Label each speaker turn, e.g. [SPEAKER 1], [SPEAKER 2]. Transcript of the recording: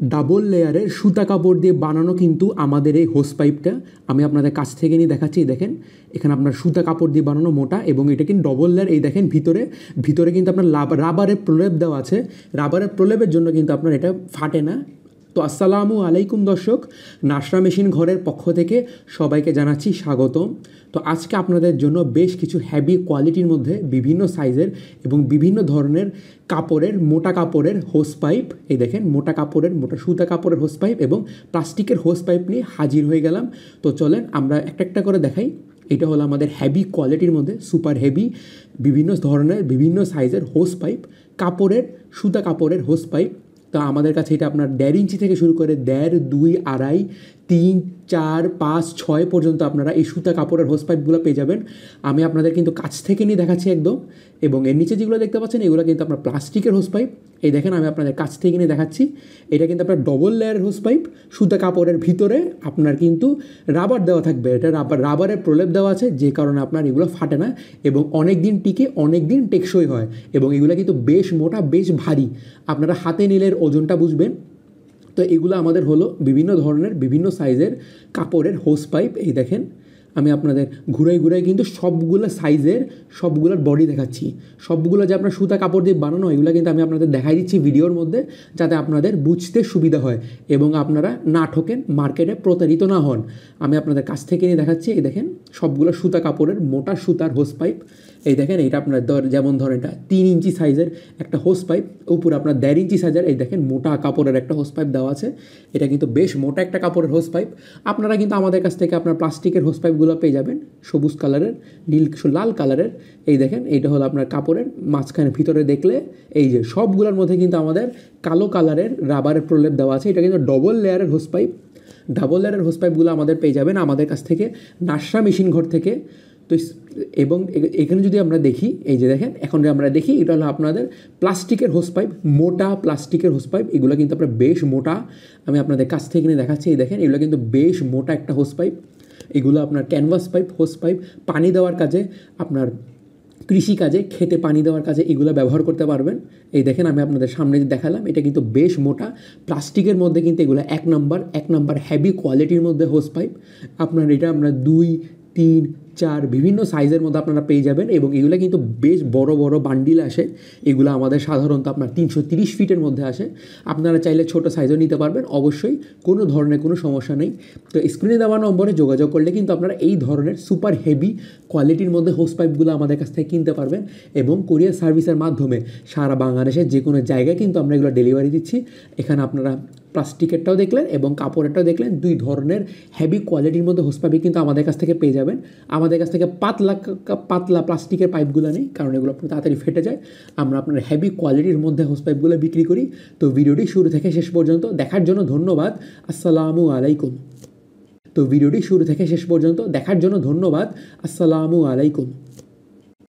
[SPEAKER 1] Double লেয়ারের সুতা কাপড় দিয়ে বানানো কিন্তু আমাদের এই হোস পাইপটা আমি আপনাদের কাছ থেকে নিয়ে দেখাচ্ছি। দেখেন এখানে আপনার সুতা কাপড় দিয়ে বানানো মোটা এবং এটা কিন্তু ডবল লেয়ার। এই দেখেন ভিতরে ভিতরে কিন্তু আপনার রাবারের প্রলেপ দেওয়া আছে। রাবারের প্রলেপের জন্য কিন্তু আপনার এটা ফাটে না। তো আসসালামু আলাইকুম দর্শক, নাসরা মেশিন ঘরের পক্ষ থেকে সবাইকে জানাচ্ছি স্বাগতম। তো আজকে আপনাদের জন্য বেশ কিছু হেভি কোয়ালিটির মধ্যে বিভিন্ন সাইজের এবং বিভিন্ন ধরনের কাপড়ের মোটা কাপড়ের হোস পাইপ, এই দেখেন মোটা কাপড়ের মোটা সুতা কাপড়ের হোস পাইপ এবং প্লাস্টিকের হোস পাইপ নিয়ে হাজির হয়ে গেলাম। তো চলেন আমরা একটা একটা করে দেখাই। এটা হলো আমাদের হেভি কোয়ালিটির মধ্যে সুপার হেভি বিভিন্ন ধরনের বিভিন্ন সাইজের হোস পাইপ, কাপড়ের সুতা কাপড়ের হোস পাইপ। তো আমাদের কাছে এটা আপনার 1.5 ইঞ্চি থেকে শুরু করে 1.5, 2, 2.5, 3, 4, 5, 6 পর্যন্ত আপনারা এই সুতা কাপড়ের হোস পাইপগুলো পেয়ে যাবেন। আমি আপনাদের কিন্তু কাছ থেকে নিয়ে দেখাচ্ছি একদম। এবং এর নিচে যেগুলো দেখতে পাচ্ছেন এগুলো কিন্তু আপনার প্লাস্টিকের হোস পাইপ। এই দেখেন আমি আপনাদের কাছ থেকে নিয়ে দেখাচ্ছি। এটা কিন্তু আপনার ডবল লেয়ারের হোস পাইপ। সুতা কাপড়ের ভিতরে আপনার কিন্তু রাবার দেওয়া থাকবে। এটা রাবারের প্রলেপ দেওয়া আছে, যে কারণে আপনার এগুলো ফাটে না এবং অনেক দিন টিকে, অনেক দিন টেকসই হয়। এবং এগুলো কিন্তু বেশ মোটা, বেশ ভারী। আপনারা হাতে নিলে এর ওজনটা বুঝবেন। তো এগুলো আমাদের হলো বিভিন্ন ধরনের বিভিন্ন সাইজের কাপড়ের হোস পাইপ। এই দেখেন আমি আপনাদের ঘুরাই ঘুরাই কিন্তু সবগুলো সাইজের সবগুলোর বডি দেখাচ্ছি। সবগুলো যে আপনার সুতা কাপড় দিয়ে বানানো এগুলো কিন্তু আমি আপনাদের দেখাই দিচ্ছি ভিডিওর মধ্যে, যাতে আপনাদের বুঝতে সুবিধা হয় এবং আপনারা না ঠকেন, মার্কেটে প্রতারিত না হন। আমি আপনাদের কাছ থেকে নিয়ে দেখাচ্ছি। এই দেখেন সবগুলো সুতা কাপড়ের মোটা সুতার হোস পাইপ। এই দেখেন এটা আপনার যেমন ধরেন এটা 3 ইঞ্চি সাইজের একটা হোস পাইপ, উপরে আপনার 1.5 ইঞ্চি সাইজের এই দেখেন মোটা কাপড়ের একটা হোস পাইপ দেওয়া আছে। এটা কিন্তু বেশ মোটা একটা কাপড়ের হোস পাইপ। আপনারা কিন্তু আমাদের কাছ থেকে আপনার প্লাস্টিকের হোস পাইপগুলো পেয়ে যাবেন সবুজ কালারের, লাল কালারের। এই দেখেন এইটা হলো আপনার কাপড়ের মাঝখানে ভিতরে দেখলে এই যে সবগুলোর মধ্যে কিন্তু আমাদের কালো কালারের রাবারের প্রলেপ দেওয়া আছে। এটা কিন্তু ডবল লেয়ারের হোস পাইপ। ডাবল লেয়ারের হোস পাইপগুলো আমাদের পেয়ে যাবেন আমাদের কাছ থেকে নাসরা মেশিন ঘর থেকে। তো এবং এখানে যদি আমরা দেখি, এই যে দেখেন এখন যে আমরা দেখি এটা হলো আপনাদের প্লাস্টিকের হোস পাইপ, মোটা প্লাস্টিকের হোস পাইপ। এগুলো কিন্তু আপনার বেশ মোটা। আমি আপনাদের কাছ থেকে নিয়ে দেখাচ্ছি। এই দেখেন এগুলো কিন্তু বেশ মোটা একটা হোস পাইপ। এগুলো আপনার ক্যানভাস পাইপ, হোস পাইপ, পানি দেওয়ার কাজে, আপনার কৃষিকাজে, খেতে পানি দেওয়ার কাজে এগুলো ব্যবহার করতে পারবেন। এই দেখেন আমি আপনাদের সামনে যে দেখালাম এটা কিন্তু বেশ মোটা প্লাস্টিকের মধ্যে, কিন্তু এগুলো এক নাম্বার হেভি কোয়ালিটির মধ্যে হোস পাইপ। আপনার এটা আপনার 2, 3, 4 বিভিন্ন সাইজের মধ্যে আপনারা পেয়ে যাবেন এবং এগুলো কিন্তু বেশ বড় বড় বান্ডিল আসে। এগুলো আমাদের সাধারণত আপনার 330 ফিটের মধ্যে আসে। আপনারা চাইলে ছোটো সাইজও নিতে পারবেন, অবশ্যই কোনো ধরনের কোনো সমস্যা নেই। তো স্ক্রিনে দেওয়া নম্বরে যোগাযোগ করলে কিন্তু আপনারা এই ধরনের সুপার হেভি কোয়ালিটির মধ্যে হোস পাইপগুলো আমাদের কাছ থেকে কিনতে পারবেন এবং কুরিয়ার সার্ভিসের মাধ্যমে সারা বাংলাদেশের যে কোনো জায়গায় কিন্তু আমরা এগুলো ডেলিভারি দিচ্ছি। এখানে আপনারা প্লাস্টিকেরটাও দেখলেন এবং কাপড়েরটাও দেখলেন, 2 ধরনের হেভি কোয়ালিটির মধ্যে হোস পাইপ কিন্তু আমাদের কাছ থেকে পেয়ে যাবেন। আমাদের কাছ থেকে পাতলা প্লাস্টিকের পাইপগুলো নেই, কারণ এগুলো তাড়াতাড়ি ফেটে যায়। আমরা আপনার হেভি কোয়ালিটির মধ্যে হোস পাইপগুলো বিক্রি করি। তো ভিডিওটি শুরু থেকে শেষ পর্যন্ত দেখার জন্য ধন্যবাদ। আসসালামু আলাইকুম। তো ভিডিওটি শুরু থেকে শেষ পর্যন্ত দেখার জন্য ধন্যবাদ। আসসালামু আলাইকুম।